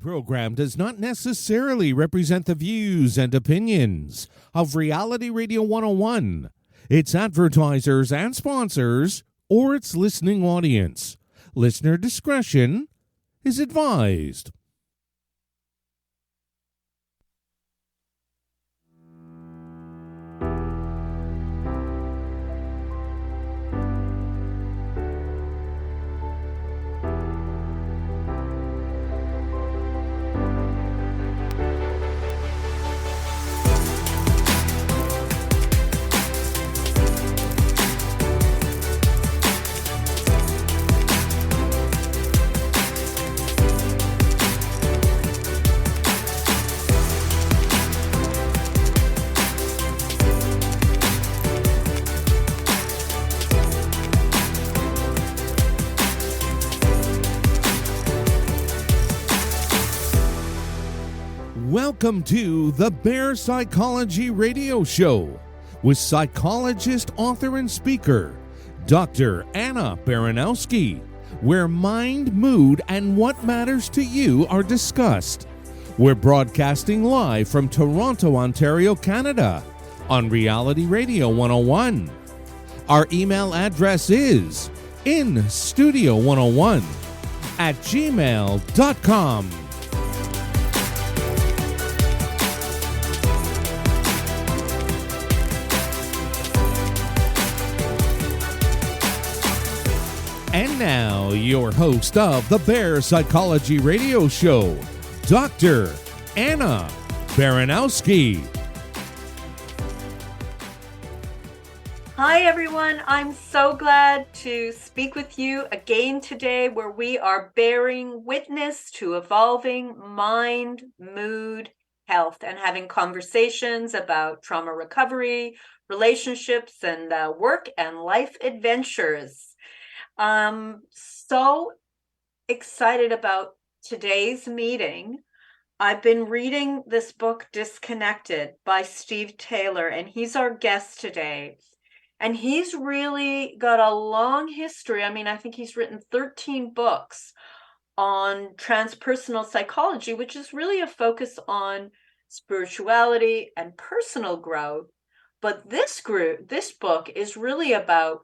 Program does not necessarily represent the views and opinions of Reality Radio 101, its advertisers and sponsors, or its listening audience. Listener discretion is advised. Welcome to the Bear Psychology Radio Show with psychologist, author, and speaker, Dr. Anna Baranowsky, where mind, mood, and what matters to you are discussed. We're broadcasting live from Toronto, Ontario, Canada, on Reality Radio 101. Our email address is instudio101@gmail.com. And now, your host of the Bear Psychology Radio Show, Dr. Anna Baranowsky. Hi, everyone. I'm so glad to speak with you again today, where we are bearing witness to evolving mind, mood, health, and having conversations about trauma recovery, relationships, and work and life adventures. So excited about today's meeting. I've been reading this book, Disconnected, by Steve Taylor, and he's our guest today. And he's really got a long history. I mean, I think he's written 13 books on transpersonal psychology, which is really a focus on spirituality and personal growth. But this book is really about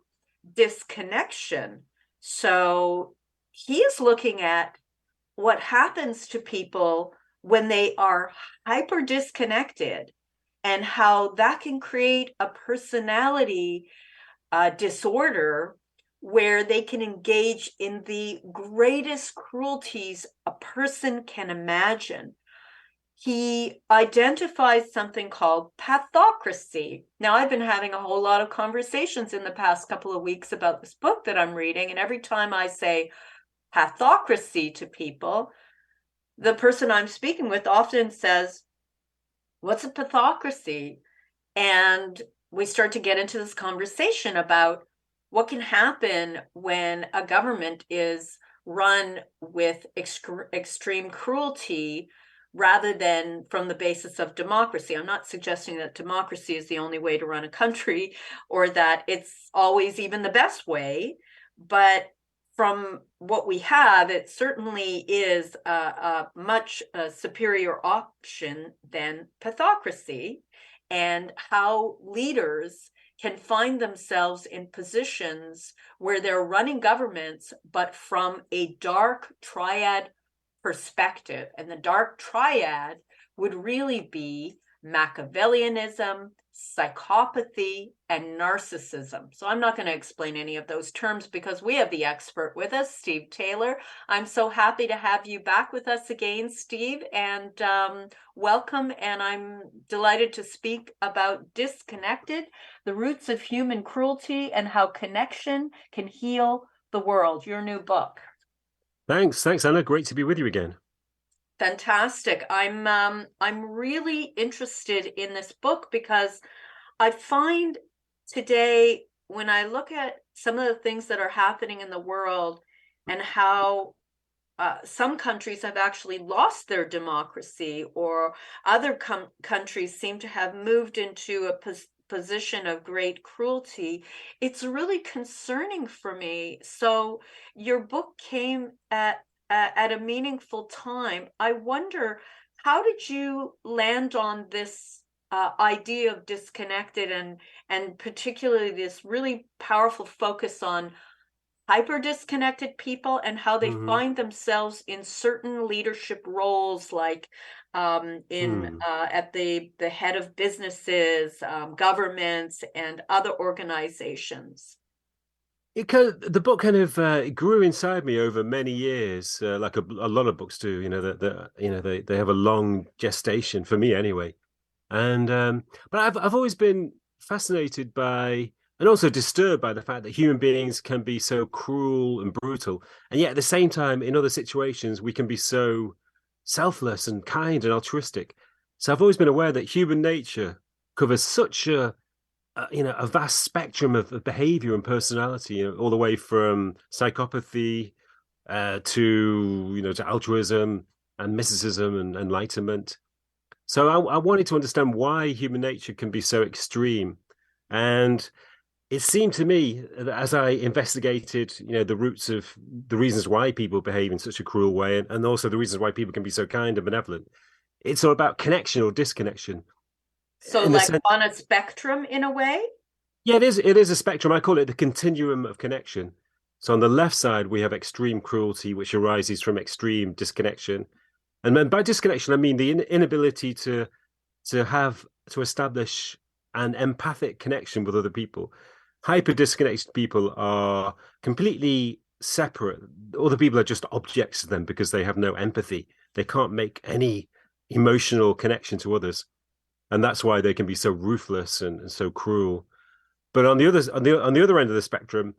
disconnection. So he is looking at what happens to people when they are hyper disconnected and how that can create a personality disorder where they can engage in the greatest cruelties a person can imagine. He identifies something called pathocracy. Now, I've been having a whole lot of conversations in the past couple of weeks about this book that I'm reading, and every time I say pathocracy to people, the person I'm speaking with often says, "What's a pathocracy?" And we start to get into this conversation about what can happen when a government is run with extreme cruelty rather than from the basis of democracy. I'm not suggesting that democracy is the only way to run a country or that it's always even the best way, but from what we have, it certainly is a much superior option than pathocracy, and how leaders can find themselves in positions where they're running governments, but from a dark triad perspective. And the dark triad would really be Machiavellianism, psychopathy, and narcissism. So I'm not going to explain any of those terms because we have the expert with us, Steve Taylor. I'm so happy to have you back with us again, Steve, and welcome. And I'm delighted to speak about Disconnected, the Roots of Human Cruelty and How Connection Can Heal the World, your new book. Thanks, Anna. Great to be with you again. Fantastic. I'm really interested in this book because I find today, when I look at some of the things that are happening in the world and how some countries have actually lost their democracy, or other countries seem to have moved into a position of great cruelty, it's really concerning for me. So your book came at at a meaningful time. I wonder, how did you land on this idea of disconnected, and particularly this really powerful focus on hyper disconnected people and how they Hmm. find themselves in certain leadership roles, like at the head of businesses, governments, and other organizations? The book kind of it grew inside me over many years, like a lot of books do. You know that they have a long gestation for me anyway. And but I've always been fascinated by and also disturbed by the fact that human beings can be so cruel and brutal, and yet at the same time, in other situations, we can be so selfless and kind and altruistic. So I've always been aware that human nature covers such a vast spectrum of behavior and personality, all the way from psychopathy to altruism and mysticism and enlightenment. So I wanted to understand why human nature can be so extreme. And it seemed to me that as I investigated, the roots of the reasons why people behave in such a cruel way, and also the reasons why people can be so kind and benevolent, it's all about connection or disconnection. So, In the like sense, on a spectrum, in a way? yeah, it is a spectrum. I call it the continuum of connection. So on the left side, we have extreme cruelty, which arises from extreme disconnection. And then by disconnection, I mean the inability to establish an empathic connection with other people. Hyper disconnected people are completely separate. Other people are just objects to them because they have no empathy. They can't make any emotional connection to others, and that's why they can be so ruthless and so cruel. But on the other end of the spectrum,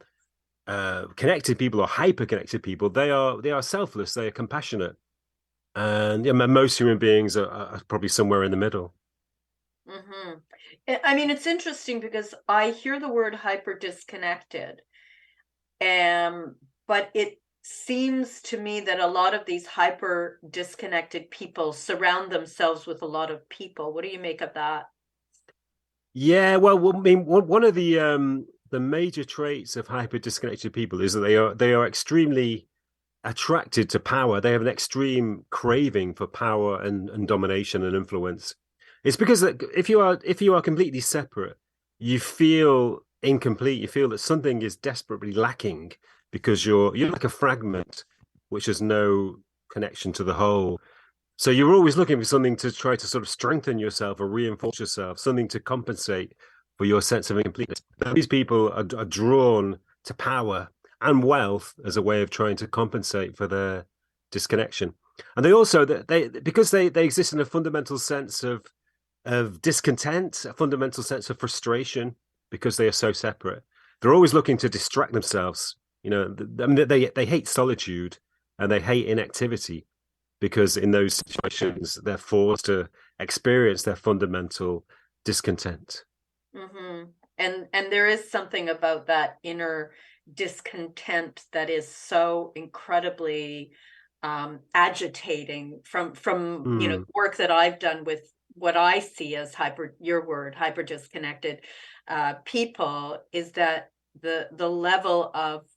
connected people or hyper connected people, they are selfless. They are compassionate, and most human beings are probably somewhere in the middle. Mm-hmm. I mean, it's interesting because I hear the word hyper disconnected, but it seems to me that a lot of these hyper disconnected people surround themselves with a lot of people. What do you make of that? Yeah, well, I mean, one of the major traits of hyper disconnected people is that they are extremely attracted to power. They have an extreme craving for power and domination and influence. It's because that if you are completely separate, you feel incomplete. You feel that something is desperately lacking because you're like a fragment which has no connection to the whole. So you're always looking for something to try to sort of strengthen yourself or reinforce yourself, something to compensate for your sense of incompleteness. These people are drawn to power and wealth as a way of trying to compensate for their disconnection. And they also they because they exist in a fundamental sense of discontent, a fundamental sense of frustration because they are so separate. They're always looking to distract themselves. I mean, they hate solitude and they hate inactivity because in those situations they're forced to experience their fundamental discontent. Mm-hmm. And there is something about that inner discontent that is so incredibly agitating from Mm, work that I've done with what I see as hyper disconnected people, is that the level of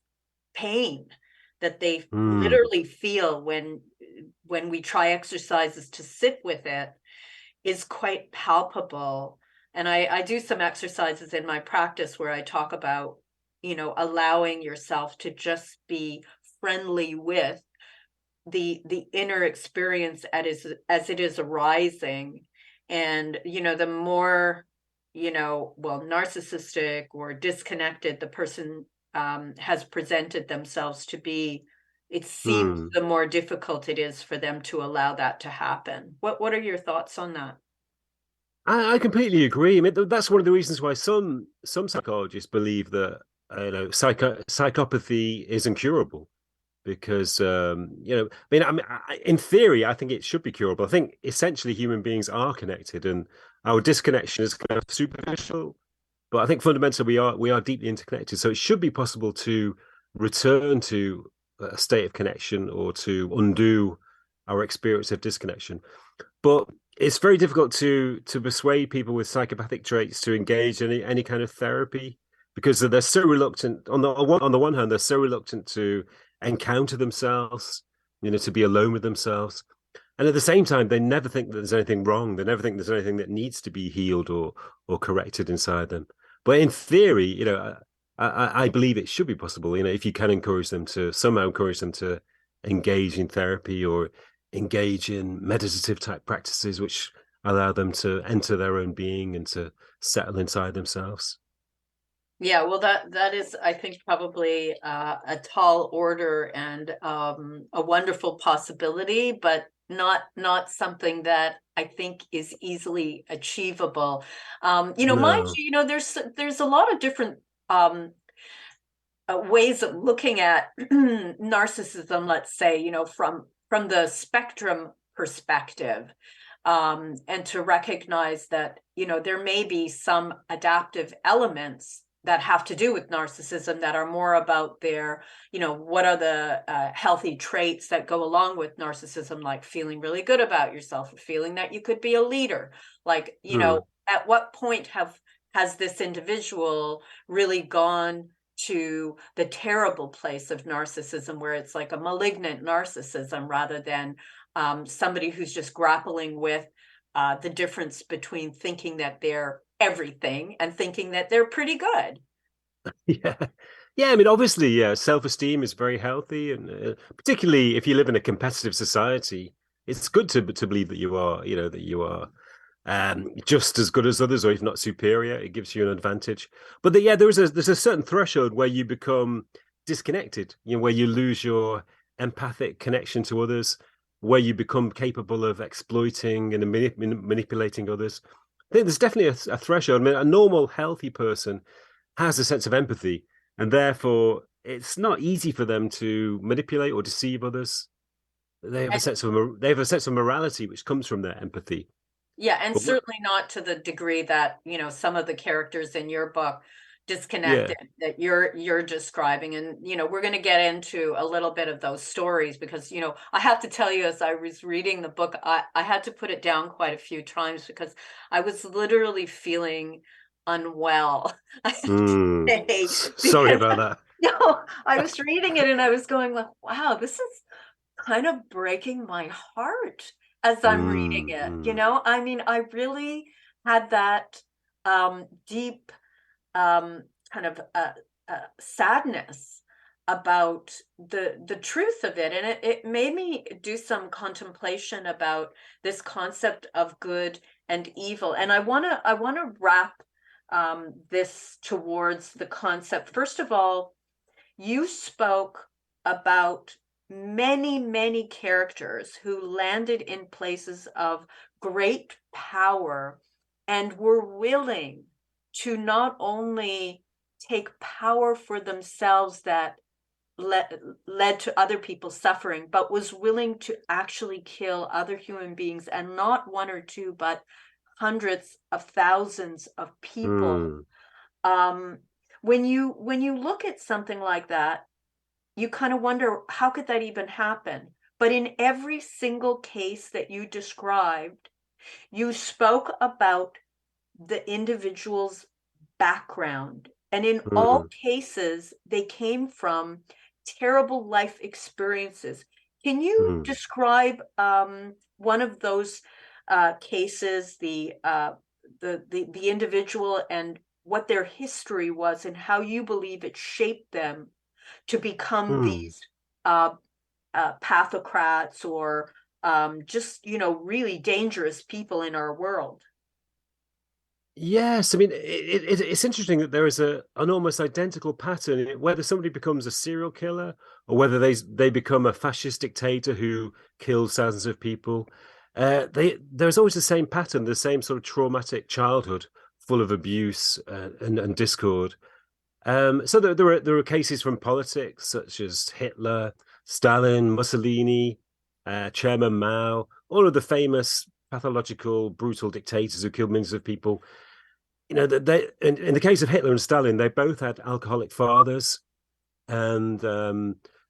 pain that they mm, literally feel when we try exercises to sit with it is quite palpable. And I do some exercises in my practice where I talk about, allowing yourself to just be friendly with the inner experience as it is arising. And, the more, narcissistic or disconnected the person has presented themselves to be, it seems mm. the more difficult it is for them to allow that to happen. What are your thoughts on that? I completely agree. I mean, that's one of the reasons why some psychologists believe that psychopathy is incurable because in theory, I think it should be curable. I think essentially human beings are connected, and our disconnection is kind of superficial. But I think fundamentally we are deeply interconnected. So it should be possible to return to a state of connection or to undo our experience of disconnection. But it's very difficult to persuade people with psychopathic traits to engage in any kind of therapy because they're so reluctant. On the one hand, they're so reluctant to encounter themselves to be alone with themselves. And at the same time, they never think that there's anything wrong. They never think there's anything that needs to be healed or corrected inside them. But in theory, I believe it should be possible. If you can somehow encourage them to engage in therapy or engage in meditative type practices, which allow them to enter their own being and to settle inside themselves. Yeah, well, that is, I think, probably a tall order and a wonderful possibility, but not something that I think is easily achievable. Mind No. you, there's a lot of different ways of looking at narcissism, let's say, from the spectrum perspective, and to recognize that, there may be some adaptive elements that have to do with narcissism that are more about their, what are the healthy traits that go along with narcissism, like feeling really good about yourself, feeling that you could be a leader. Like, at what point has this individual really gone to the terrible place of narcissism, where it's like a malignant narcissism rather than somebody who's just grappling with the difference between thinking that they're everything and thinking that they're pretty good. Yeah. I mean, obviously, self-esteem is very healthy, and particularly if you live in a competitive society, it's good to believe that you are, just as good as others, or if not superior. It gives you an advantage. But there's a certain threshold where you become disconnected, where you lose your empathic connection to others, where you become capable of exploiting and manipulating others. I think there's definitely a threshold. I mean, a normal, healthy person has a sense of empathy, and therefore it's not easy for them to manipulate or deceive others. They have a sense of morality which comes from their empathy. Yeah, and certainly not to the degree that, some of the characters in your book, Disconnected, that you're describing. And, we're going to get into a little bit of those stories because, I have to tell you, as I was reading the book, I had to put it down quite a few times because I was literally feeling unwell. Sorry about that. No, I was reading it and I was going like, wow, this is kind of breaking my heart as I'm reading it. I mean, I really had that deep kind of sadness about the truth of it, and it made me do some contemplation about this concept of good and evil. And I want to wrap this towards the concept. First of all, you spoke about many characters who landed in places of great power and were willing to not only take power for themselves that led to other people suffering, but was willing to actually kill other human beings, and not one or two, but hundreds of thousands of people. When you look at something like that, you kind of wonder, how could that even happen? But in every single case that you described, you spoke about the individual's background. And in all cases, they came from terrible life experiences. Can you describe one of those cases, the individual, and what their history was, and how you believe it shaped them to become these pathocrats, or just, really dangerous people in our world? Yes, I mean, it's interesting that there is an almost identical pattern, whether somebody becomes a serial killer or whether they become a fascist dictator who kills thousands of people. There's always the same pattern, the same sort of traumatic childhood full of abuse and discord. So there are cases from politics such as Hitler, Stalin, Mussolini, Chairman Mao, all of the famous pathological, brutal dictators who killed millions of people. In the case of Hitler and Stalin, they both had alcoholic fathers, and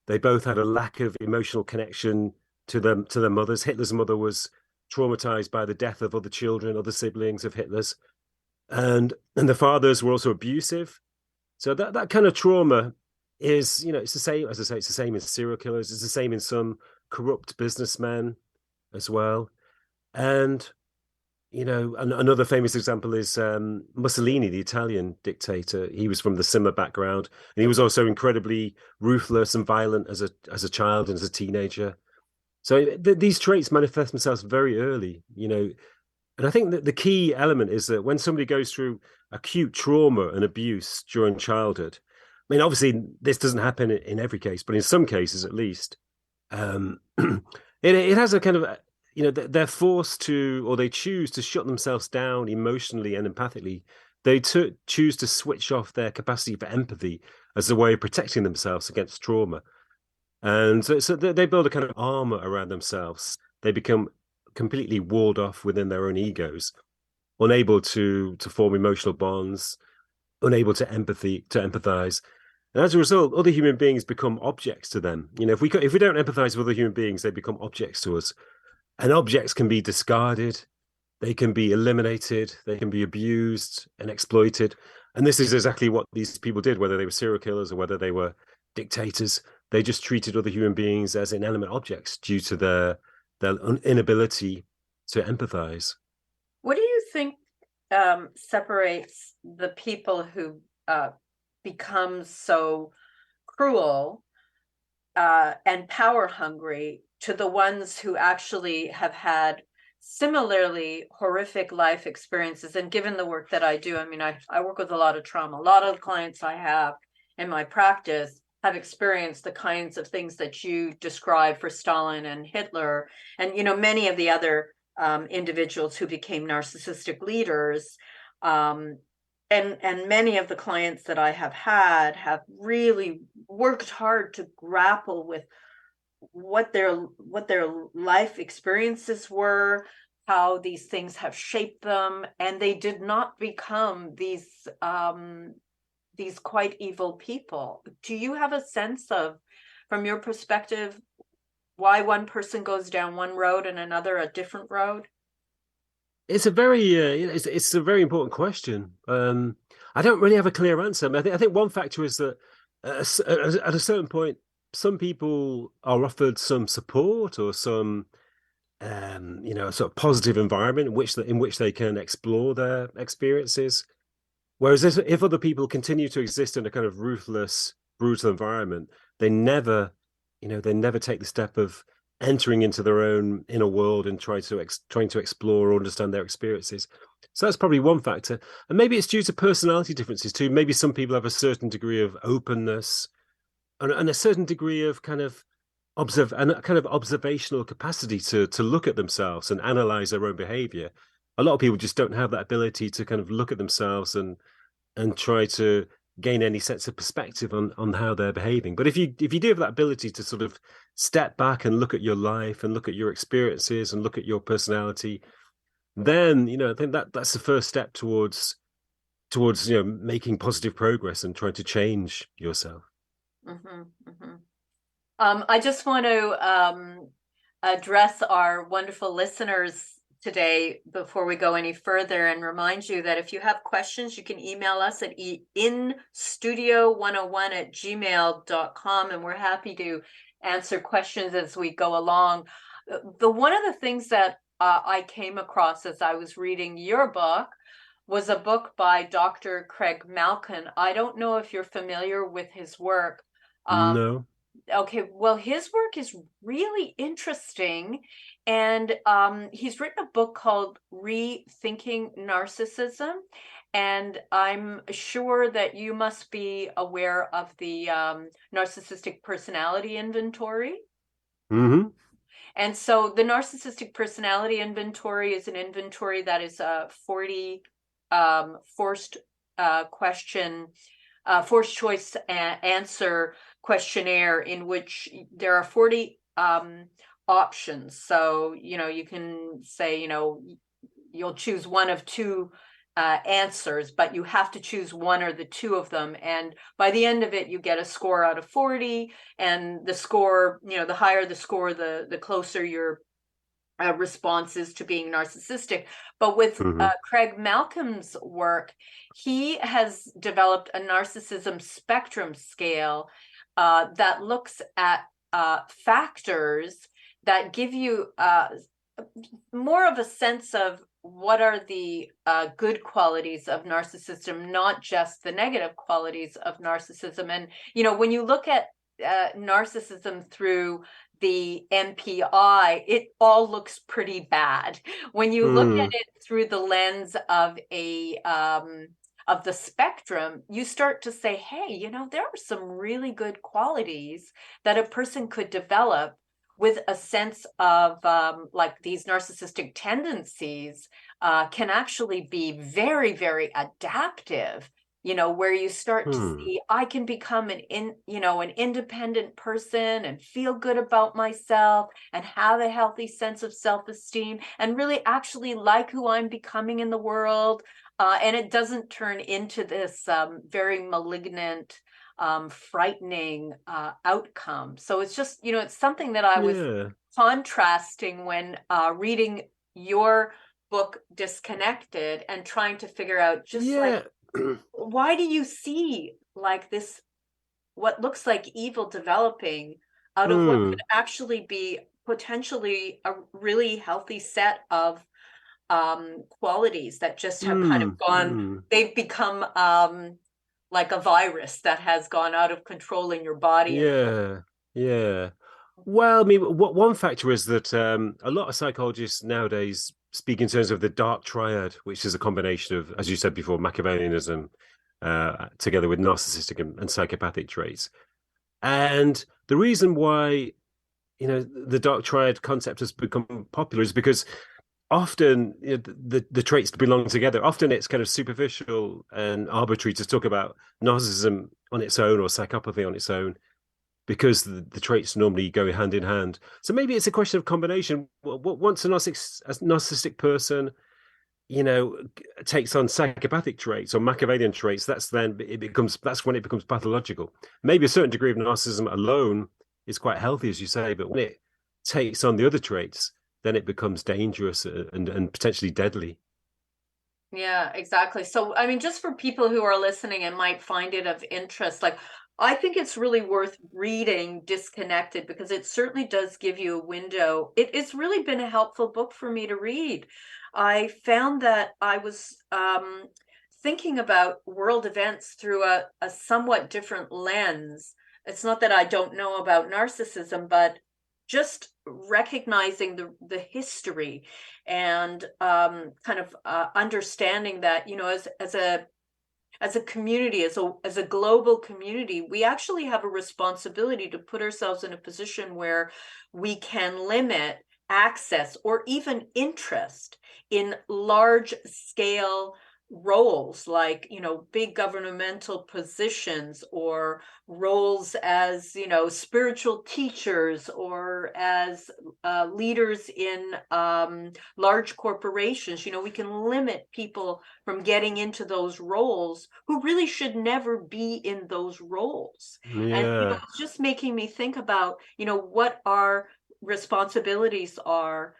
they both had a lack of emotional connection to their mothers. Hitler's mother was traumatized by the death of other children, other siblings of Hitler's, and the fathers were also abusive. So that kind of trauma is, it's the same, as I say, it's the same in serial killers. It's the same in some corrupt businessmen as well. And, another famous example is Mussolini, the Italian dictator. He was from the Simmer background, and he was also incredibly ruthless and violent as a child and as a teenager. So these traits manifest themselves very early, and I think that the key element is that when somebody goes through acute trauma and abuse during childhood, I mean, obviously this doesn't happen in every case, but in some cases at least, it has a kind of, they're forced to, or they choose to shut themselves down emotionally and empathically. They choose to switch off their capacity for empathy as a way of protecting themselves against trauma. And so they build a kind of armor around themselves. They become completely walled off within their own egos, unable to form emotional bonds, unable to empathize. And as a result, other human beings become objects to them. If we don't empathize with other human beings, they become objects to us. And objects can be discarded, they can be eliminated, they can be abused and exploited. And this is exactly what these people did, whether they were serial killers or whether they were dictators. They just treated other human beings as inanimate objects due to their inability to empathize. What do you think separates the people who become so cruel and power hungry to the ones who actually have had similarly horrific life experiences? And given the work that I do, I mean, I work with a lot of trauma. A lot of the clients I have in my practice have experienced the kinds of things that you described for Stalin and Hitler, and many of the other individuals who became narcissistic leaders. And many of the clients that I have had have really worked hard to grapple with what their life experiences were, how these things have shaped them, and they did not become these quite evil people. Do you have a sense of, from your perspective, why one person goes down one road and another a different road? It's a very it's a very important question. I don't really have a clear answer. I think one factor is that at a certain point, some people are offered some support or some sort of positive environment in which they can explore their experiences. Whereas if other people continue to exist in a kind of ruthless, brutal environment, they never take the step of entering into their own inner world and trying to explore or understand their experiences. So that's probably one factor. And maybe it's due to personality differences too. Maybe some people have a certain degree of openness and a certain degree of kind of observational capacity to look at themselves and analyze their own behavior. A lot of people just don't have that ability to kind of look at themselves and try to gain any sense of perspective on how they're behaving. But if you do have that ability to sort of step back and look at your life and look at your experiences and look at your personality, then I think that's the first step towards making positive progress and trying to change yourself. Mm-hmm, mm-hmm. I just want to address our wonderful listeners today before we go any further and remind you that if you have questions, you can email us at instudio101@gmail.com, and we're happy to answer questions as we go along. One of the things that I came across as I was reading your book was a book by Dr. Craig Malkin. I don't know if you're familiar with his work. No. Okay, well, his work is really interesting, and he's written a book called Rethinking Narcissism, and I'm sure that you must be aware of the narcissistic personality inventory. Mm-hmm. And so the narcissistic personality inventory is an inventory that is a 40 forced choice answer questionnaire in which there are 40 options. So, you can say, you'll choose one of two answers, but you have to choose one or the two of them. And by the end of it, you get a score out of 40. And the score, the higher the score, the closer your response is to being narcissistic. But with Craig Malcolm's work, he has developed a narcissism spectrum scale that looks at factors that give you more of a sense of what are the good qualities of narcissism, not just the negative qualities of narcissism. And, when you look at narcissism through the MPI, it all looks pretty bad. When you look at it through the lens of of the spectrum, you start to say, hey, there are some really good qualities that a person could develop with a sense of like these narcissistic tendencies can actually be very, very adaptive, where you start to see, I can become an independent person and feel good about myself and have a healthy sense of self-esteem and really actually like who I'm becoming in the world. And it doesn't turn into this very malignant, frightening outcome. So it's just, it's something that I was contrasting when reading your book Disconnected and trying to figure out just like, why do you see like this, what looks like evil developing out of what could actually be potentially a really healthy set of qualities that just have kind of gone, they've become like a virus that has gone out of control in your body. Yeah. Well, I mean, one factor is that a lot of psychologists nowadays speak in terms of the dark triad, which is a combination of, as you said before, Machiavellianism together with narcissistic and psychopathic traits. And the reason why, the dark triad concept has become popular is because often the traits belong together. Often it's kind of superficial and arbitrary to talk about narcissism on its own or psychopathy on its own, because the traits normally go hand in hand. So maybe it's a question of combination. Once a narcissistic person, takes on psychopathic traits or Machiavellian traits, that's when it becomes pathological. Maybe a certain degree of narcissism alone is quite healthy, as you say, but when it takes on the other traits, then it becomes dangerous and potentially deadly. Yeah, exactly. So, I mean, just for people who are listening and might find it of interest, like, I think it's really worth reading Disconnected because it certainly does give you a window. It's really been a helpful book for me to read. I found that I was thinking about world events through a somewhat different lens. It's not that I don't know about narcissism, but just recognizing the history and kind of understanding that, as a community, as a global community, we actually have a responsibility to put ourselves in a position where we can limit access or even interest in large scale roles like, big governmental positions or roles as, spiritual teachers or as leaders in large corporations. We can limit people from getting into those roles who really should never be in those roles. And, it's just making me think about, what our responsibilities are,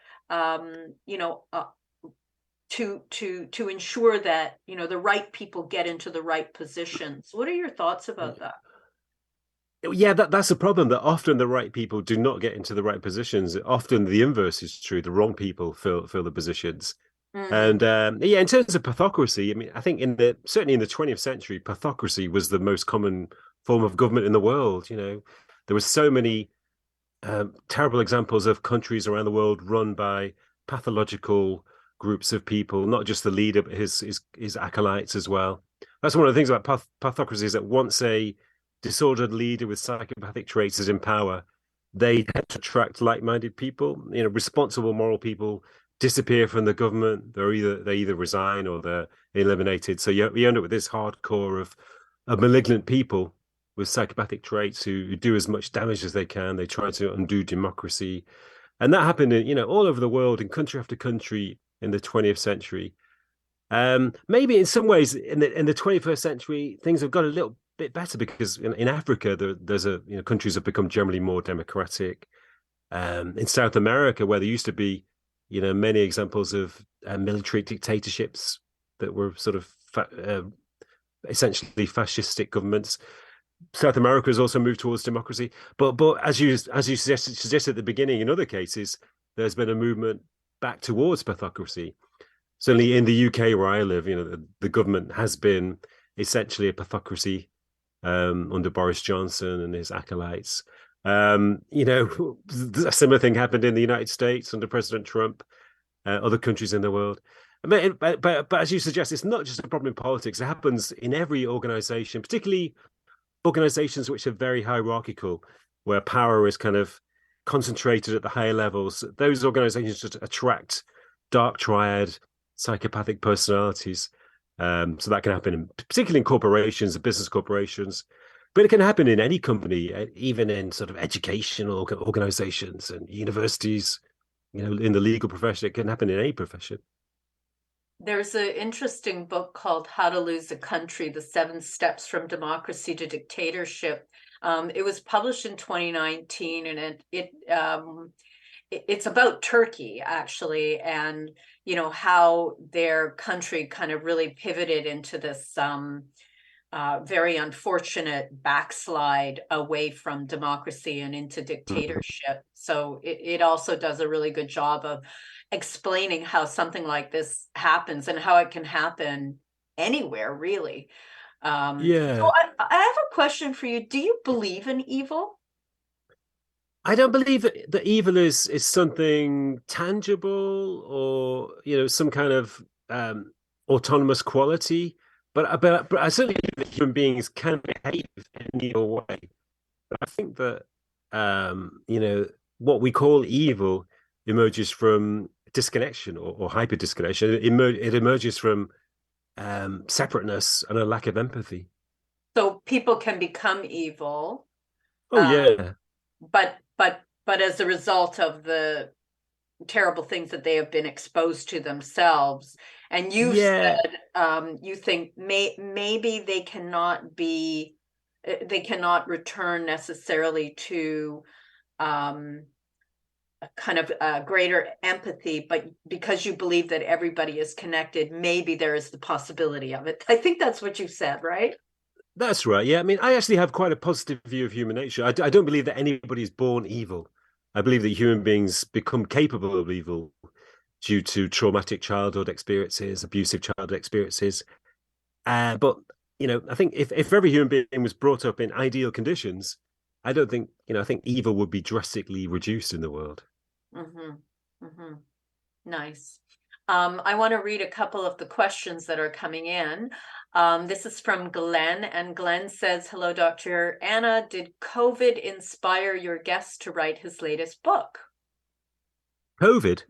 to ensure that the right people get into the right positions. What are your thoughts about that? Yeah, that's a problem, that often the right people do not get into the right positions. Often the inverse is true. The wrong people fill the positions. And in terms of pathocracy, I mean, I think certainly in the 20th century, pathocracy was the most common form of government in the world. There were so many terrible examples of countries around the world run by pathological groups of people, not just the leader, but his acolytes as well. That's one of the things about pathocracy, is that once a disordered leader with psychopathic traits is in power, they tend to attract like-minded people. Responsible, moral people disappear from the government. They either resign or they're eliminated. So you end up with this hardcore of malignant people with psychopathic traits who do as much damage as they can. They try to undo democracy, and that happened all over the world, in country after country, in the 20th century. Maybe in some ways in the 21st century things have got a little bit better, because in Africa there's countries have become generally more democratic. In South America, where there used to be many examples of military dictatorships that were sort of essentially fascistic governments, South America has also moved towards democracy. But as you suggested at the beginning, in other cases, there's been a movement back towards pathocracy. Certainly in the UK where I live, the government has been essentially a pathocracy under Boris Johnson and his acolytes. A similar thing happened in the United States under President Trump, other countries in the world. But as you suggest, it's not just a problem in politics. It happens in every organization, particularly organizations which are very hierarchical, where power is kind of concentrated at the higher levels. Those organizations just attract dark triad, psychopathic personalities. So that can happen, particularly in corporations, business corporations, but it can happen in any company, even in sort of educational organizations and universities. In the legal profession, it can happen in any profession. There's an interesting book called How to Lose a Country, The 7 Steps from Democracy to Dictatorship. It was published in 2019, and it's about Turkey, actually, and how their country kind of really pivoted into this very unfortunate backslide away from democracy and into dictatorship. So it also does a really good job of explaining how something like this happens and how it can happen anywhere, really. So I have a question for you. Do you believe in evil? I don't believe that evil is something tangible or some kind of autonomous quality. But I certainly believe that human beings can behave in an evil way. But I think that what we call evil emerges from disconnection or hyper disconnection. It emerges from separateness and a lack of empathy. So people can become evil. Oh yeah. But as a result of the terrible things that they have been exposed to themselves, and you said you think maybe they cannot return necessarily to a kind of greater empathy, but because you believe that everybody is connected, maybe there is the possibility of it. I think that's what you said, right? That's right. Yeah, I mean, I actually have quite a positive view of human nature. I don't believe that anybody is born evil. I believe that human beings become capable of evil due to traumatic childhood experiences, abusive childhood experiences. But I think if every human being was brought up in ideal conditions, I don't think I think evil would be drastically reduced in the world. Mm-hmm. Mm-hmm. Nice. I want to read a couple of the questions that are coming in. This is from Glenn, and Glenn says, "Hello, Dr. Anna. Did COVID inspire your guest to write his latest book?" COVID?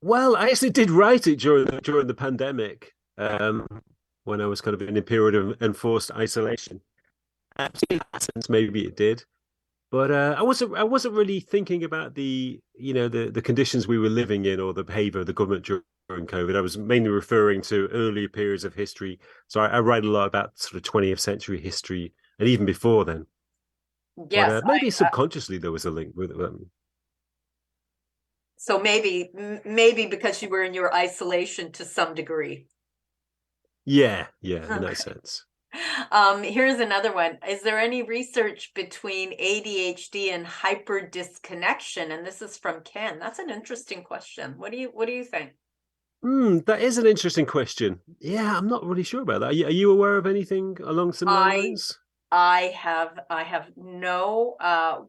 Well, I actually did write it during the pandemic, when I was kind of in a period of enforced isolation. In that sense, maybe it did. But I wasn't really thinking about the conditions we were living in or the behavior of the government during COVID. I was mainly referring to earlier periods of history. So I write a lot about sort of 20th century history and even before then. Yes, but maybe subconsciously there was a link with them. So maybe because you were in your isolation to some degree. Yeah, in that sense. Here's another one. Is there any research between ADHD and hyper disconnection? And this is from Ken. That's an interesting question. What do you think? That is an interesting question. Yeah, I'm not really sure about that. Are you aware of anything along similar lines? I have no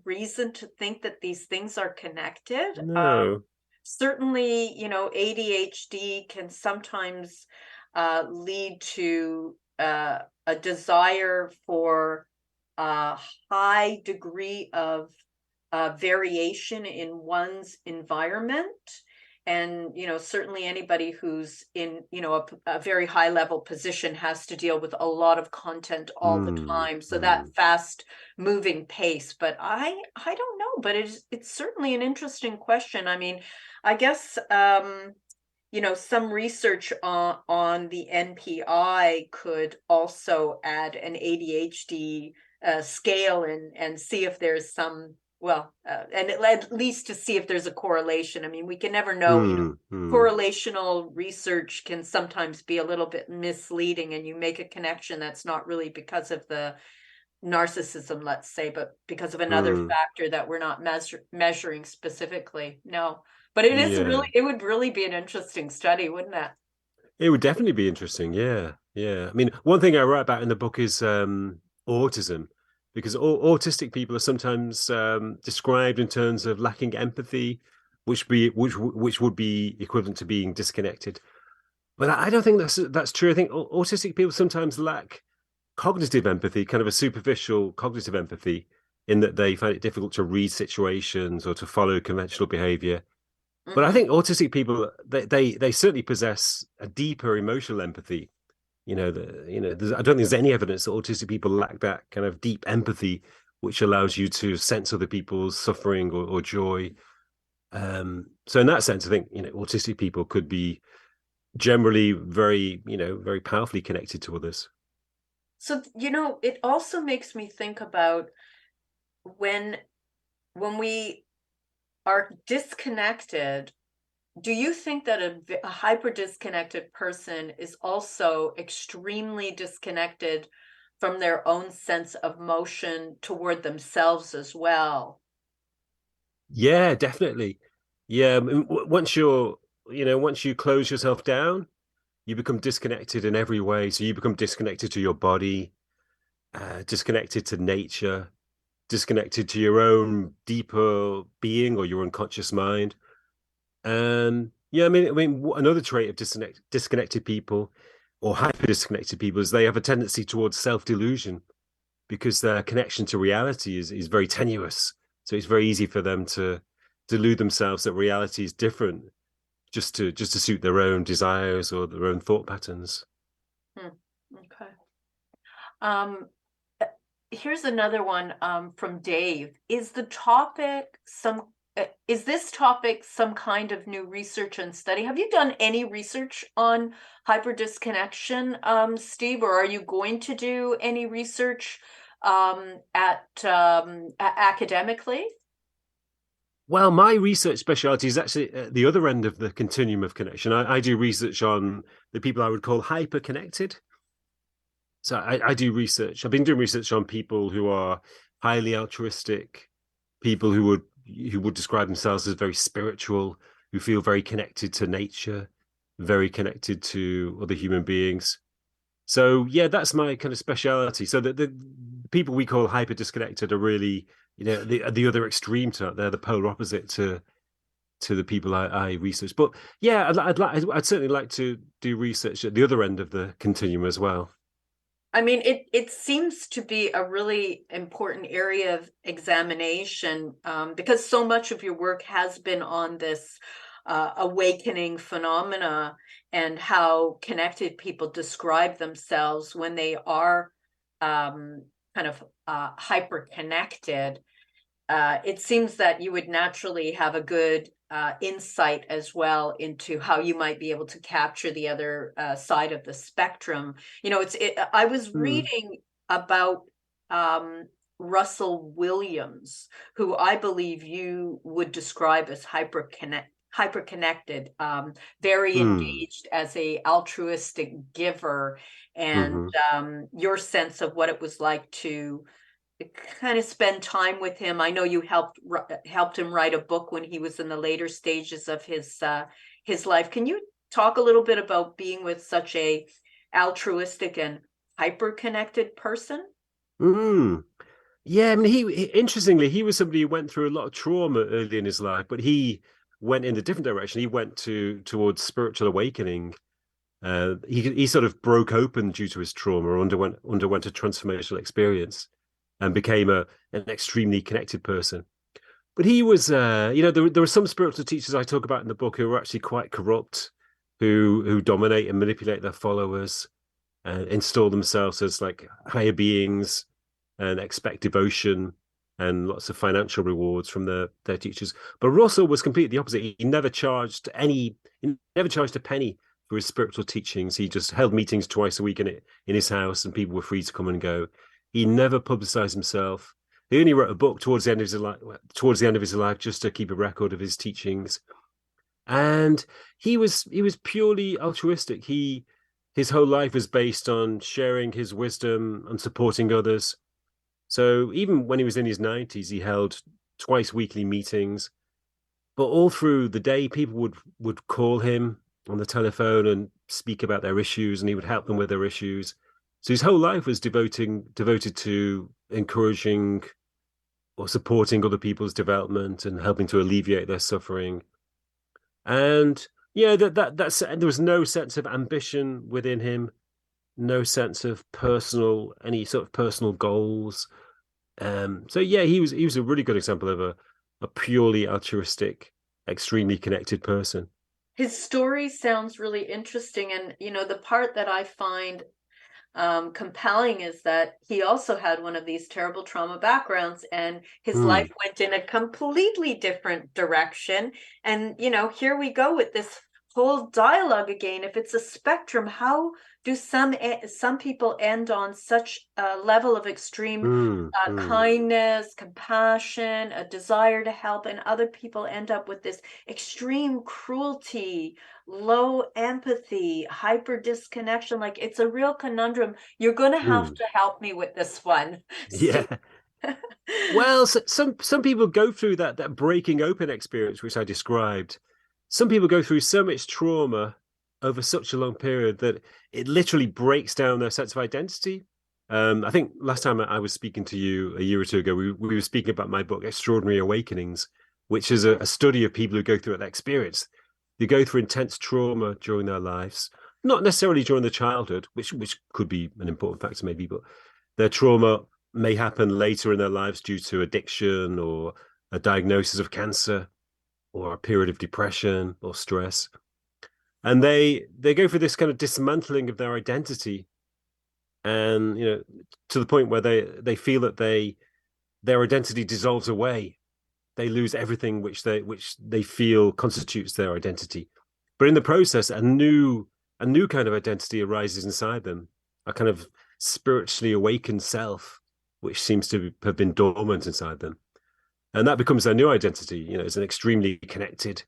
reason to think that these things are connected. No. Certainly, ADHD can sometimes lead to a desire for a high degree of variation in one's environment. And, certainly anybody who's in, a very high level position has to deal with a lot of content all the time. So that fast moving pace, but I don't know, but it's certainly an interesting question. I mean, I guess, some research on the NPI could also add an ADHD scale and see if there's some well, and at least to see if there's a correlation. I mean, we can never know, correlational research can sometimes be a little bit misleading, and you make a connection that's not really because of the narcissism, let's say, but because of another factor that we're not measuring specifically. No, but it would really be an interesting study, wouldn't it? It would definitely be interesting. Yeah. I mean, one thing I write about in the book is autism, because autistic people are sometimes described in terms of lacking empathy, which would be equivalent to being disconnected. But I don't think that's true. I think autistic people sometimes lack cognitive empathy, kind of a superficial cognitive empathy, in that they find it difficult to read situations or to follow conventional behavior. But I think autistic people, they certainly possess a deeper emotional empathy. I don't think there's any evidence that autistic people lack that kind of deep empathy, which allows you to sense other people's suffering or joy. So in that sense, I think autistic people could be generally very powerfully connected to others. So it also makes me think about when we are disconnected. Do you think that a hyper disconnected person is also extremely disconnected from their own sense of motion toward themselves as well? Yeah, definitely. Yeah, I mean, once you close yourself down, you become disconnected in every way. So you become disconnected to your body, disconnected to nature, disconnected to your own deeper being or your unconscious mind. And I mean, another trait of disconnected people or hyper disconnected people is they have a tendency towards self-delusion, because their connection to reality is very tenuous. So it's very easy for them to delude themselves that reality is different, just to suit their own desires or their own thought patterns. Okay. Here's another one from Dave. Is this topic some kind of new research and study? Have you done any research on hyper disconnection, Steve, or are you going to do any research academically? Well, my research specialty is actually at the other end of the continuum of connection. I do research on the people I would call hyper connected. So I do research. I've been doing research on people who are highly altruistic, people who would describe themselves as very spiritual, who feel very connected to nature, very connected to other human beings. So yeah, that's my kind of specialty. So the people we call hyper disconnected are really, the other extreme to that. They're the polar opposite to the people I research. But yeah, I'd certainly like to do research at the other end of the continuum as well. I mean, it seems to be a really important area of examination, because so much of your work has been on this awakening phenomena and how connected people describe themselves when they are kind of hyper connected. It seems that you would naturally have a good insight as well into how you might be able to capture the other side of the spectrum. I was reading about Russell Williams, who I believe you would describe as hyper connected, very engaged as a altruistic giver, and your sense of what it was like to kind of spend time with him. I know you helped him write a book when he was in the later stages of his life. Can you talk a little bit about being with such a altruistic and hyper connected person? Yeah, I mean, interestingly, he was somebody who went through a lot of trauma early in his life, but he went in a different direction. He went towards spiritual awakening. He sort of broke open due to his trauma, underwent a transformational experience, and became an extremely connected person. But he was, there were some spiritual teachers I talk about in the book who were actually quite corrupt, who dominate and manipulate their followers and install themselves as like higher beings and expect devotion and lots of financial rewards from their teachers. But Russell was completely the opposite. He never charged a penny for his spiritual teachings. He just held meetings twice a week in his house, and people were free to come and go. He never publicized himself. He only wrote a book towards the end of his life, just to keep a record of his teachings. And he was purely altruistic. His whole life was based on sharing his wisdom and supporting others. So even when he was in his 90s, he held twice weekly meetings. But all through the day, people would call him on the telephone and speak about their issues, and he would help them with their issues. So his whole life was devoted to encouraging or supporting other people's development and helping to alleviate their suffering. And yeah, that's there was no sense of ambition within him, no sense of any sort of personal goals. So yeah, he was a really good example of a purely altruistic, extremely connected person. His story sounds really interesting. And, the part that I find compelling is that he also had one of these terrible trauma backgrounds, and his life went in a completely different direction. And, here we go with this whole dialogue again. If it's a spectrum, how do some people end on such a level of extreme kindness, compassion, a desire to help, and other people end up with this extreme cruelty, low empathy, hyper disconnection? Like, it's a real conundrum. You're going to have to help me with this one, Steve. Yeah. Well, some people go through that breaking open experience, which I described. Some people go through so much trauma over such a long period that it literally breaks down their sense of identity. I think last time I was speaking to you a year or two ago, we were speaking about my book, Extraordinary Awakenings, which is a study of people who go through that experience. They go through intense trauma during their lives, not necessarily during the childhood, which could be an important factor maybe, but their trauma may happen later in their lives due to addiction or a diagnosis of cancer or a period of depression or stress. And they go through this kind of dismantling of their identity, and to the point where they feel that their identity dissolves away. They lose everything which they feel constitutes their identity. But in the process, a new kind of identity arises inside them, a kind of spiritually awakened self, which seems to have been dormant inside them. And that becomes their new identity. It's an extremely connected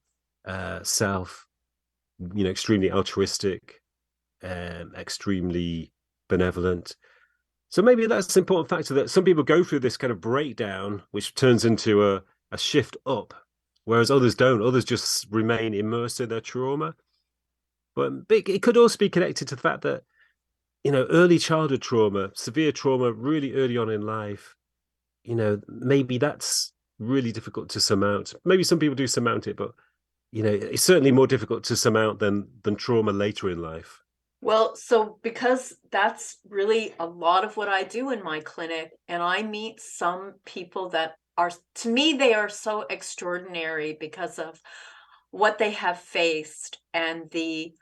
self, extremely altruistic, extremely benevolent. So maybe that's an important factor, that some people go through this kind of breakdown, which turns into a shift up, whereas others don't. Others just remain immersed in their trauma. But it could also be connected to the fact that, early childhood trauma, severe trauma really early on in life, maybe that's really difficult to surmount. Maybe some people do surmount it, but it's certainly more difficult to surmount than trauma later in life. Well, so because that's really a lot of what I do in my clinic, and I meet some people that are, to me, they are so extraordinary because of what they have faced and the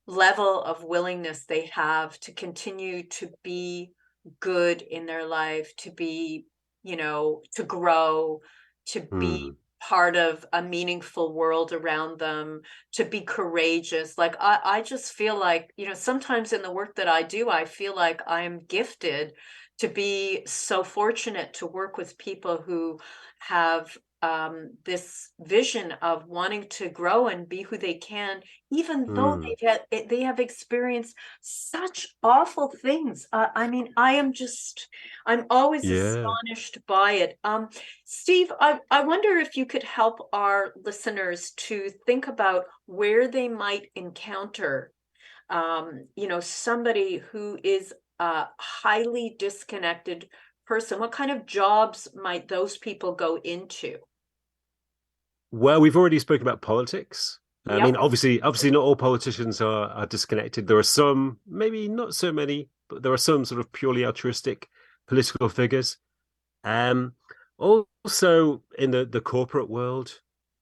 level of willingness they have to continue to be good in their life, to be, to grow, to be part of a meaningful world around them, to be courageous. Like, I just feel like, sometimes in the work that I do, I feel like I'm gifted to be so fortunate to work with people who have this vision of wanting to grow and be who they can, even though they have experienced such awful things. I'm always astonished by it. Steve, I wonder if you could help our listeners to think about where they might encounter, somebody who is a highly disconnected person. What kind of jobs might those people go into? Well, we've already spoken about politics. Yep. I mean, obviously, not all politicians are disconnected. There are some, maybe not so many, but there are some sort of purely altruistic political figures. Also in the corporate world,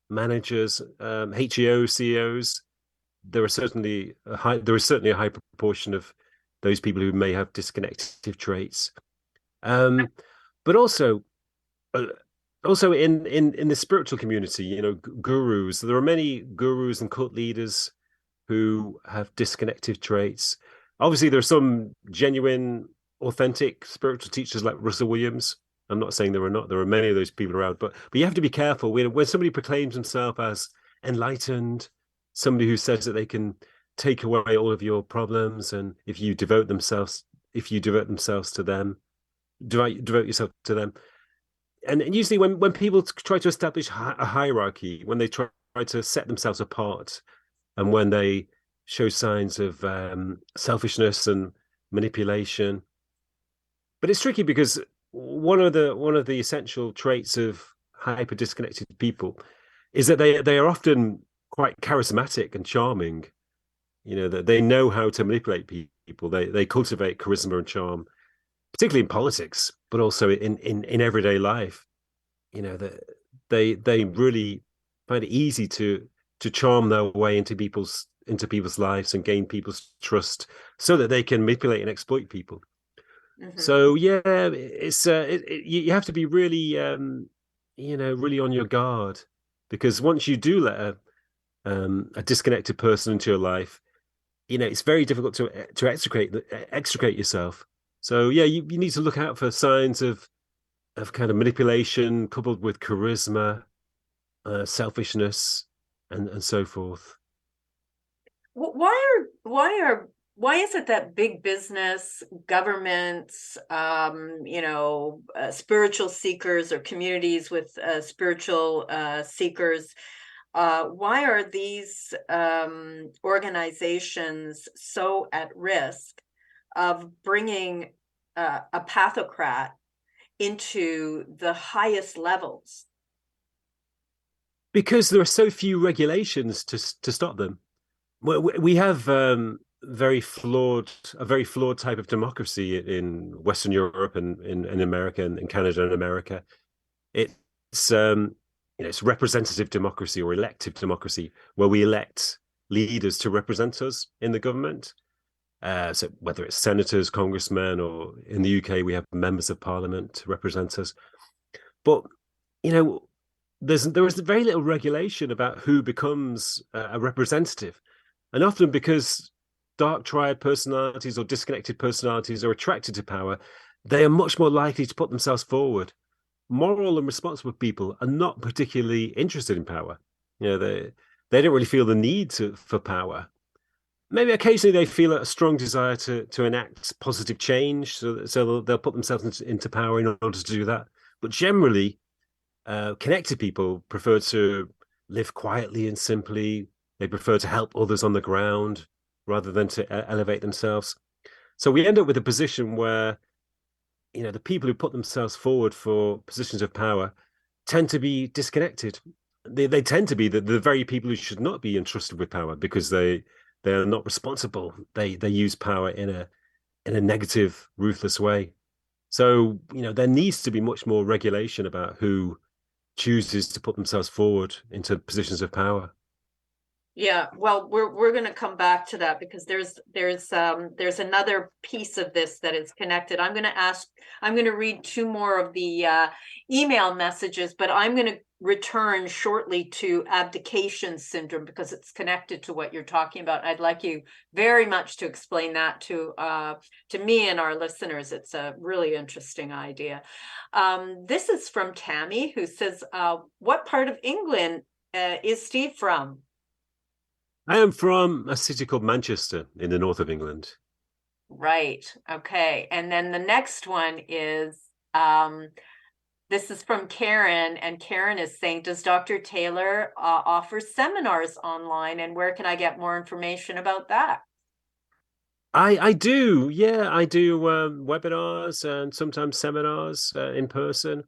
managers, HEO, CEOs, there is certainly a high proportion of those people who may have disconnective traits. But also in the spiritual community, gurus. There are many gurus and cult leaders who have disconnective traits. Obviously, there are some genuine, authentic spiritual teachers like Russell Williams, I'm not saying there are not. There are many of those people around, but you have to be careful when somebody proclaims himself as enlightened, somebody who says that they can take away all of your problems, and if you devote themselves to them, devote yourself to them. And usually when people try to establish a hierarchy, when they try to set themselves apart, and when they show signs of selfishness and manipulation. But it's tricky because one of the essential traits of hyper disconnected people is that they are often quite charismatic and charming. That they know how to manipulate people. They cultivate charisma and charm, particularly in politics, but also in everyday life. That they really find it easy to charm their way into people's lives and gain people's trust, so that they can manipulate and exploit people. Mm-hmm. So yeah, it's you have to be really really on your guard, because once you do let a disconnected person into your life, it's very difficult to extricate yourself. So yeah, you need to look out for signs of kind of manipulation coupled with charisma, selfishness, and so forth. Why is it that big business, governments, spiritual seekers, or communities with spiritual seekers, why are these organizations so at risk of bringing a pathocrat into the highest levels? Because there are so few regulations to stop them. We have a very flawed type of democracy in Western Europe and in America and in Canada and America. It's it's representative democracy or elective democracy, where we elect leaders to represent us in the government. So whether it's senators, congressmen, or in the UK we have members of parliament to represent us. But there is very little regulation about who becomes a representative, and often because dark triad personalities or disconnected personalities are attracted to power, they are much more likely to put themselves forward. Moral and responsible people are not particularly interested in power. They don't really feel the need for power. Maybe occasionally they feel a strong desire to enact positive change, so they'll put themselves into power in order to do that. But generally, connected people prefer to live quietly and simply. They prefer to help others on the ground rather than to elevate themselves. So we end up with a position where, the people who put themselves forward for positions of power tend to be disconnected. They tend to be the very people who should not be entrusted with power, because they are not responsible. They use power in a negative, ruthless way. So, there needs to be much more regulation about who chooses to put themselves forward into positions of power. Yeah, well, we're going to come back to that, because there's another piece of this that is connected. I'm going to read two more of the email messages, but I'm going to return shortly to abdication syndrome, because it's connected to what you're talking about. I'd like you very much to explain that to me and our listeners. It's a really interesting idea. This is from Tammy, who says, what part of England is Steve from? I am from a city called Manchester in the north of England. Right. Okay. And then the next one is, this is from Karen, and Karen is saying, does Dr. Taylor offer seminars online, and where can I get more information about that? I do. Yeah, I do webinars and sometimes seminars in person.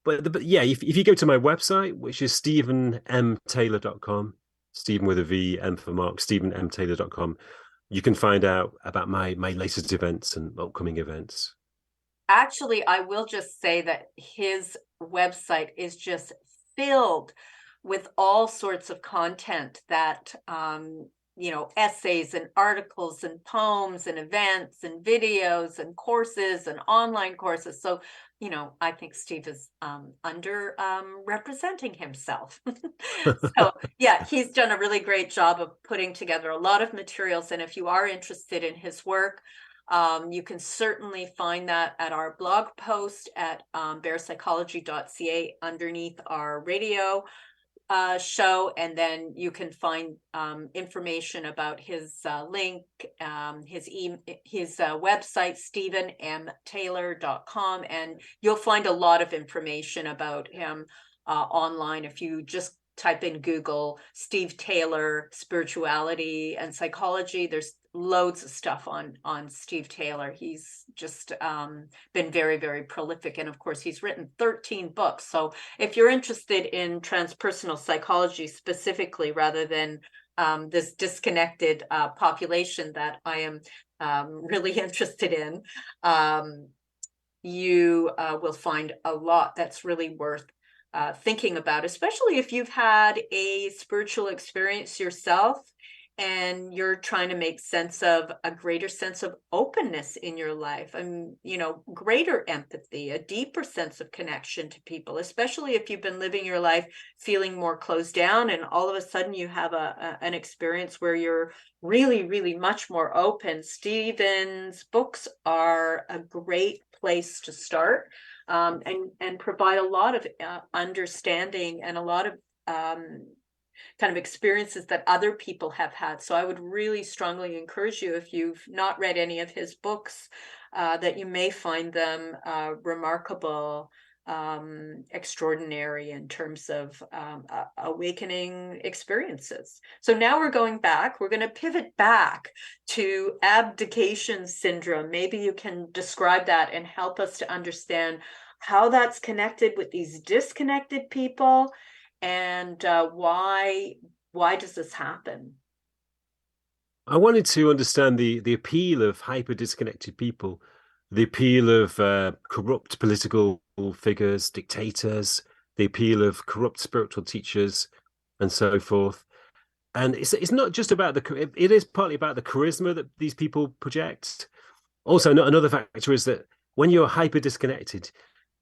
But yeah, if you go to my website, which is stephenmtaylor.com, Stephen with a V, M for Mark, stephenmtaylor.com, you can find out about my latest events and upcoming events. Actually, I will just say that his website is just filled with all sorts of content that, essays and articles and poems and events and videos and courses and online courses. So, I think Steve is representing himself. So yeah, he's done a really great job of putting together a lot of materials. And if you are interested in his work, You can certainly find that at our blog post at bearpsychology.ca underneath our radio show, and then you can find information about his link, his website, stephenmtaylor.com, and you'll find a lot of information about him online. If you just type in Google Steve Taylor spirituality and psychology, there's loads of stuff on Steve Taylor. He's just been very, very prolific, and of course he's written 13 books. So if you're interested in transpersonal psychology specifically, rather than this disconnected population that I am really interested in, you will find a lot that's really worth thinking about, especially if you've had a spiritual experience yourself and you're trying to make sense of a greater sense of openness in your life, and greater empathy, a deeper sense of connection to people, especially if you've been living your life feeling more closed down, and all of a sudden you have an experience where you're really, really much more open. Stephen's books are a great place to start, and provide a lot of understanding and a lot of kind of experiences that other people have had. So I would really strongly encourage you, if you've not read any of his books, that you may find them remarkable, extraordinary in terms of awakening experiences. So now we're going back. We're going to pivot back to abdication syndrome. Maybe you can describe that and help us to understand how that's connected with these disconnected people, and why does this happen? I wanted to understand the appeal of hyper disconnected people, the appeal of corrupt political figures, dictators, the appeal of corrupt spiritual teachers, and so forth. And it's not just about it is partly about the charisma that these people project. Also, another factor is that when you're hyper disconnected,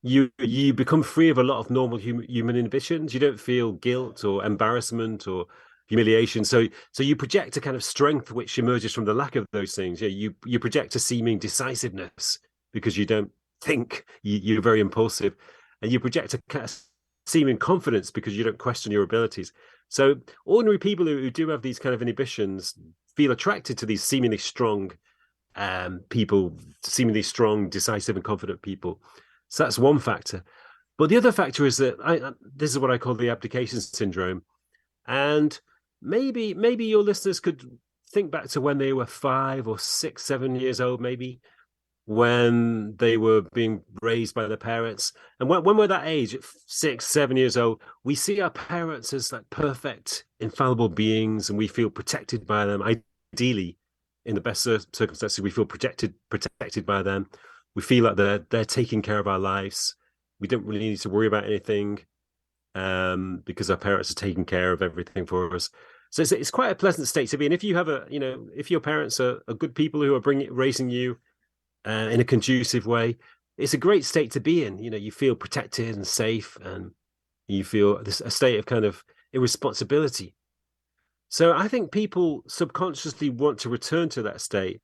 you become free of a lot of normal human inhibitions. You don't feel guilt or embarrassment or humiliation. So you project a kind of strength which emerges from the lack of those things. You project a seeming decisiveness because you don't think. You're very impulsive, and you project a kind of seeming confidence because you don't question your abilities. So ordinary people who do have these kind of inhibitions feel attracted to these seemingly strong people, seemingly strong, decisive, and confident people. So that's one factor. But the other factor is that this is what I call the abdication syndrome. And maybe your listeners could think back to when they were 5 or 6, 7 years old, maybe, when they were being raised by their parents. And when we're that age, at 6, 7 years old, we see our parents as like perfect, infallible beings, and we feel protected by them. Ideally, in the best circumstances, we feel protected by them. We feel like they're taking care of our lives. We don't really need to worry about anything because our parents are taking care of everything for us. So it's quite a pleasant state to be in. If you have if your parents are good people who are raising you in a conducive way, it's a great state to be in. You feel protected and safe, and you feel a state of kind of irresponsibility. So I think people subconsciously want to return to that state.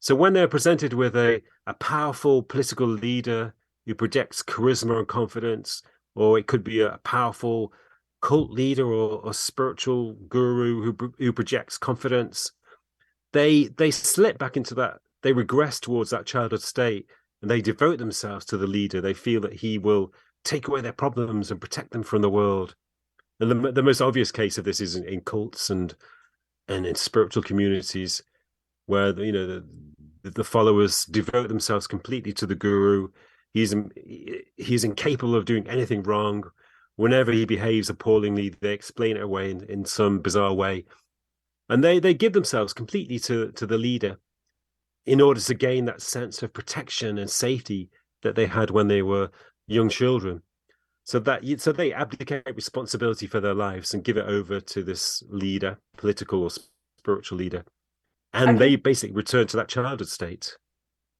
So when they're presented with a powerful political leader who projects charisma and confidence, or it could be a powerful cult leader or spiritual guru who projects confidence, they slip back into that. They regress towards that childhood state, and they devote themselves to the leader. They feel that he will take away their problems and protect them from the world. And the most obvious case of this is in cults and in spiritual communities, where the followers devote themselves completely to the guru. He's incapable of doing anything wrong. Whenever he behaves appallingly, they explain it away in some bizarre way, and they give themselves completely to the leader in order to gain that sense of protection and safety that they had when they were young children. So they abdicate responsibility for their lives and give it over to this leader, political or spiritual leader. And they basically return to that childhood state.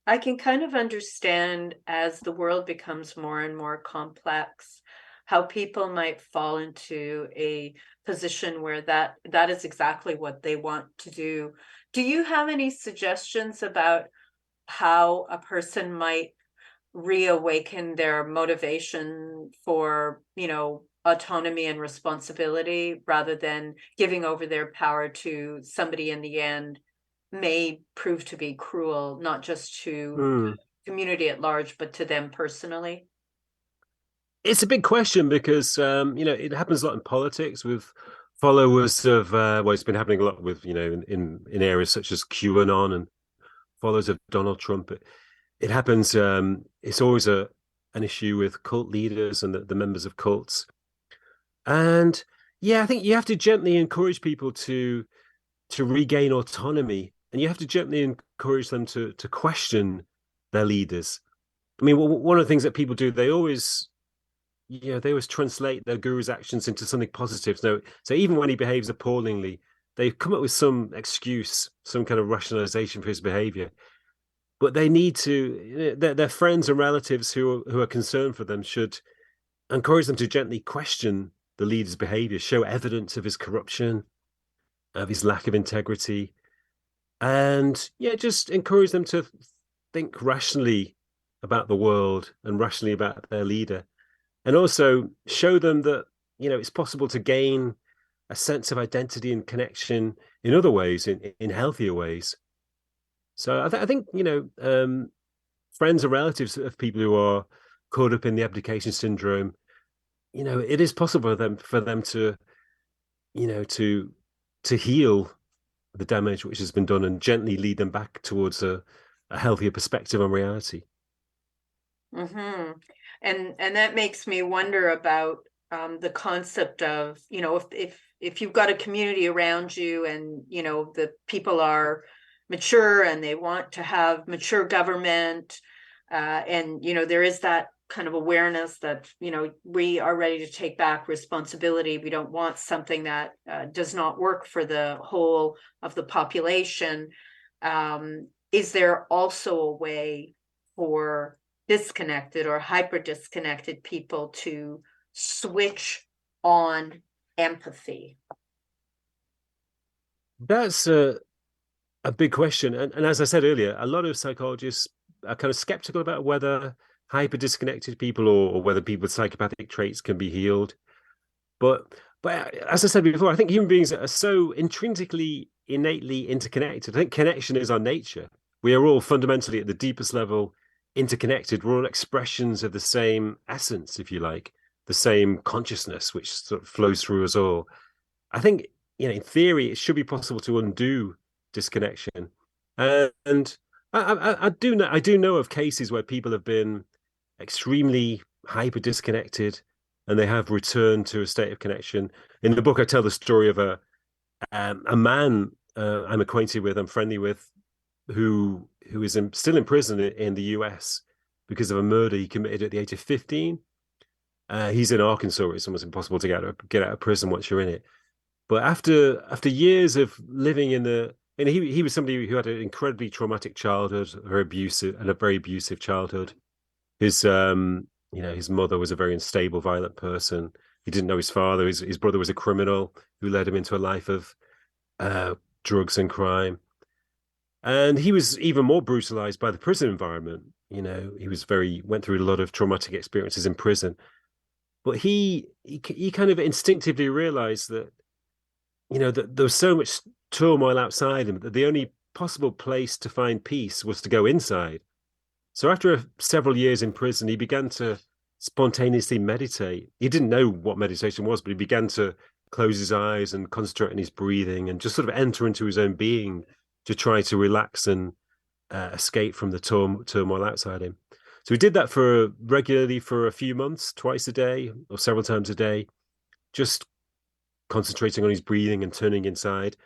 I can kind of understand, as the world becomes more and more complex, how people might fall into a position where that is exactly what they want to do. Do you have any suggestions about how a person might reawaken their motivation for, autonomy and responsibility rather than giving over their power to somebody in the end may prove to be cruel, not just to community at large, but to them personally? It's a big question because it happens a lot in politics with followers of it's been happening a lot with in areas such as QAnon and followers of Donald Trump. It happens. It's always an issue with cult leaders and the members of cults. And yeah, I think you have to gently encourage people to regain autonomy, and you have to gently encourage them to question their leaders. I mean, one of the things that people do, they always translate their guru's actions into something positive. So even when he behaves appallingly, they come up with some excuse, some kind of rationalization for his behavior. But they need to, their friends and relatives who are concerned for them should encourage them to gently question the leader's behavior, show evidence of his corruption, of his lack of integrity, and just encourage them to think rationally about the world and rationally about their leader, and also show them that it's possible to gain a sense of identity and connection in other ways, in healthier ways. So I think friends and relatives of people who are caught up in the abdication syndrome, it is possible for them to heal the damage which has been done and gently lead them back towards a healthier perspective on reality. Mm-hmm. And that makes me wonder about the concept of, if you've got a community around you and, the people are mature and they want to have mature government, and, there is that kind of awareness that, we are ready to take back responsibility. We don't want something that does not work for the whole of the population. Is there also a way for disconnected or hyper disconnected people to switch on empathy? That's a big question. And as I said earlier, a lot of psychologists are kind of skeptical about whether hyper disconnected people or whether people with psychopathic traits can be healed. But as I said before, I think human beings are so intrinsically, innately interconnected. I think connection is our nature. We are all fundamentally at the deepest level interconnected. We're all expressions of the same essence, if you like, the same consciousness which sort of flows through us all. I think, in theory, it should be possible to undo disconnection. And I do know of cases where people have been extremely hyper disconnected and they have returned to a state of connection. In the book, I tell the story of a man I'm acquainted with, I'm friendly with, who is still in prison in the US because of a murder he committed at the age of 15. He's in Arkansas. It's almost impossible to get out of prison once you're in it. But after years of living and he was somebody who had an incredibly traumatic childhood, a very abusive childhood. His mother was a very unstable, violent person. He didn't know his father. His brother was a criminal who led him into a life of drugs and crime. And he was even more brutalized by the prison environment. He went through a lot of traumatic experiences in prison. But he kind of instinctively realized that, that there was so much turmoil outside him that the only possible place to find peace was to go inside. So after several years in prison, he began to spontaneously meditate. He didn't know what meditation was, but he began to close his eyes and concentrate on his breathing and just sort of enter into his own being to try to relax and escape from the turmoil outside him. So he did that regularly for a few months, twice a day or several times a day, just concentrating on his breathing and turning inside.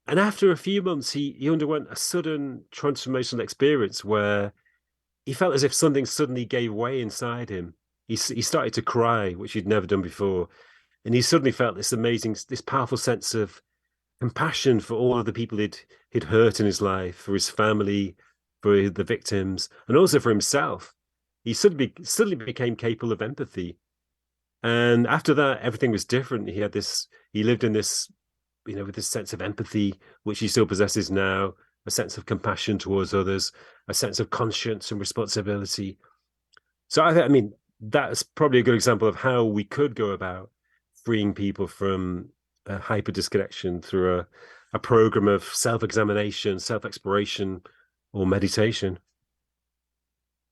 And after a few months, he underwent a sudden transformational experience where he felt as if something suddenly gave way inside him. He started to cry, which he'd never done before. And he suddenly felt this powerful sense of compassion for all of the people he'd hurt in his life, for his family, for the victims, and also for himself. He suddenly became capable of empathy. And after that, everything was different. He lived in this, with this sense of empathy, which he still possesses now, a sense of compassion towards others, a sense of conscience and responsibility. So I mean, that's probably a good example of how we could go about freeing people from hyper disconnection through a program of self-examination, self-exploration, or meditation.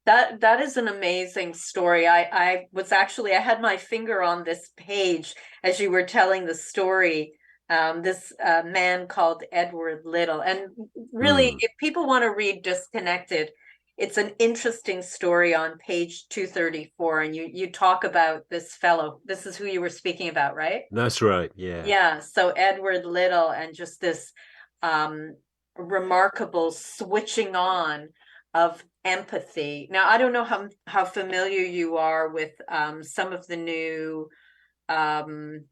That is an amazing story. I had my finger on this page as you were telling the story. This man called Edward Little, and really, Mm. if people want to read Disconnected, it's an interesting story on page 234, and you talk about this fellow. This is who you were speaking about, right? That's right. Yeah. Yeah. So Edward Little, and just this um, remarkable switching on of empathy. Now, I don't know how familiar you are with some of the new um,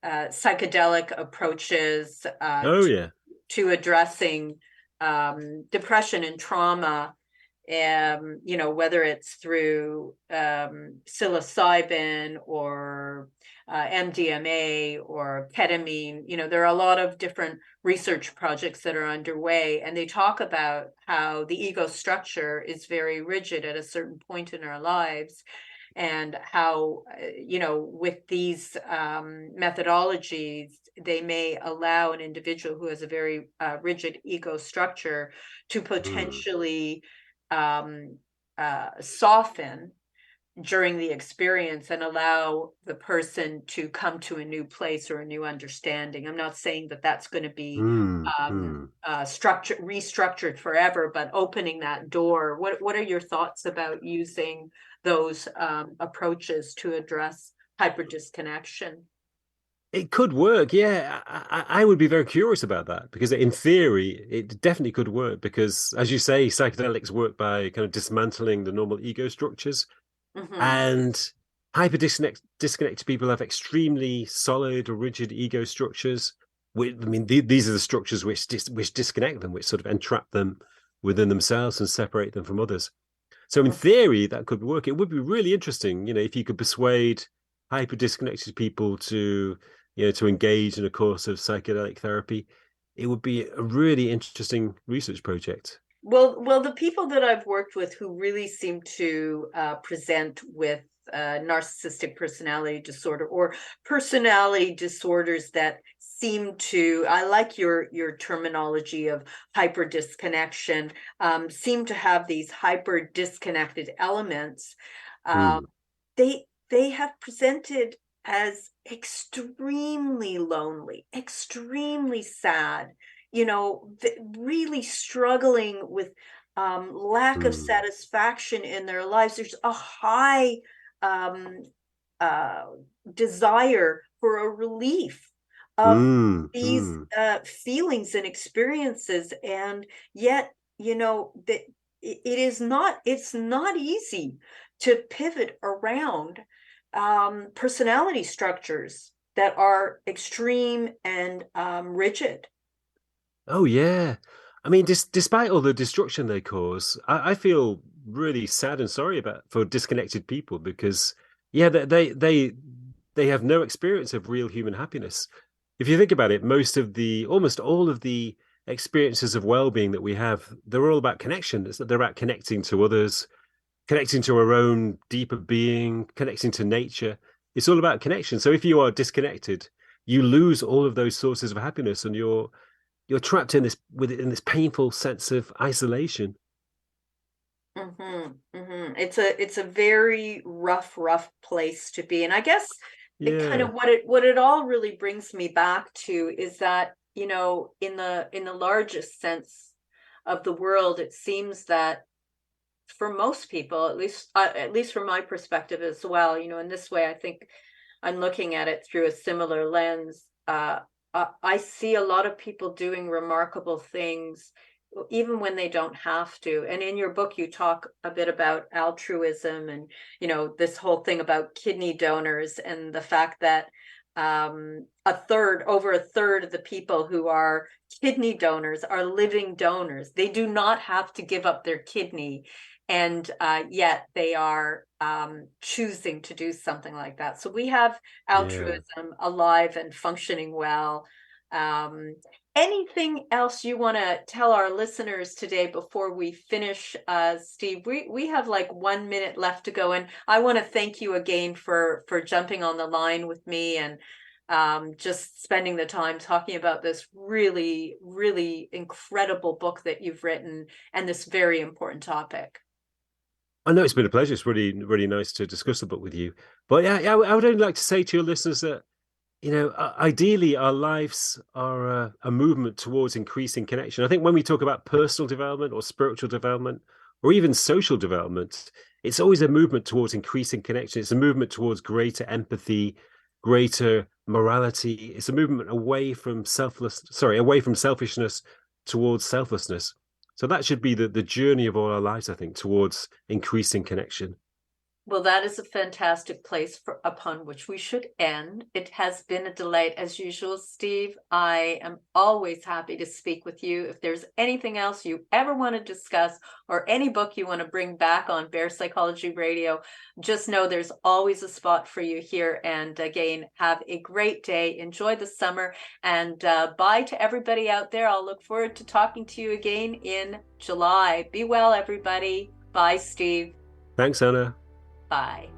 psychedelic approaches Oh, yeah. to addressing depression and trauma. Whether it's through psilocybin or MDMA or ketamine, there are a lot of different research projects that are underway, and they talk about how the ego structure is very rigid at a certain point in our lives, and how, with these methodologies, they may allow an individual who has a very rigid ego structure to Mm. potentially soften during the experience and allow the person to come to a new place or a new understanding. I'm not saying that that's going to be Mm. Mm. restructured forever, but opening that door. What are your thoughts about using those approaches to address hyperdisconnection? It could work, yeah. I would be very curious about that because, in theory, it definitely could work. Because, as you say, psychedelics work by kind of dismantling the normal ego structures, Mm-hmm. and hyper disconnected people have extremely solid or rigid ego structures. These are the structures which disconnect them, which sort of entrap them within themselves and separate them from others. So in theory, that could work. It would be really interesting, if you could persuade hyper disconnected people to engage in a course of psychedelic therapy. It would be a really interesting research project. Well, the people that I've worked with who really seem to present with narcissistic personality disorder or personality disorders that seem to, I like your terminology of hyper disconnection, seem to have these hyper disconnected elements. Um, Mm. they have presented as extremely lonely, extremely sad, really struggling with lack of Mm. satisfaction in their lives. There's a high um, uh, desire for a relief of Mm. these Mm. feelings and experiences, and yet, that it's not easy to pivot around personality structures that are extreme and rigid. Oh yeah. I mean, despite all the destruction they cause, I feel really sad and sorry about for disconnected people because yeah, they have no experience of real human happiness. If you think about it, almost all of the experiences of well-being that we have, they're all about connection. It's that they're about connecting to others, connecting to our own deeper being, connecting to nature. It's all about connection. So if you are disconnected, you lose all of those sources of happiness, and you're trapped in this painful sense of isolation. Mm-hmm, mm-hmm. It's a very rough place to be. And I guess it kind Yeah. of what it all really brings me back to is that, in the largest sense of the world, it seems that for most people, at least from my perspective as well, in this way, I think I'm looking at it through a similar lens. I see a lot of people doing remarkable things, even when they don't have to. And in your book, you talk a bit about altruism and, this whole thing about kidney donors and the fact that over a third of the people who are kidney donors are living donors. They do not have to give up their kidney, and yet they are choosing to do something like that. So we have Yeah. altruism alive and functioning well. Um, Anything else you want to tell our listeners today before we finish, Steve? We have like 1 minute left to go, and I want to thank you again for jumping on the line with me and just spending the time talking about this really, really incredible book that you've written and this very important topic. I know it's been a pleasure. It's really, really nice to discuss the book with you. But yeah, I would only like to say to your listeners that, ideally our lives are a movement towards increasing connection. I think when we talk about personal development or spiritual development or even social development, it's always a movement towards increasing connection. It's a movement towards greater empathy, greater morality. It's a movement away from selfishness towards selflessness. So that should be the journey of all our lives, I think, towards increasing connection. Well, that is a fantastic place upon which we should end. It has been a delight as usual, Steve. I am always happy to speak with you. If there's anything else you ever want to discuss or any book you want to bring back on Bear Psychology Radio, just know there's always a spot for you here. And again, have a great day. Enjoy the summer, and bye to everybody out there. I'll look forward to talking to you again in July. Be well, everybody. Bye, Steve. Thanks, Anna. Bye.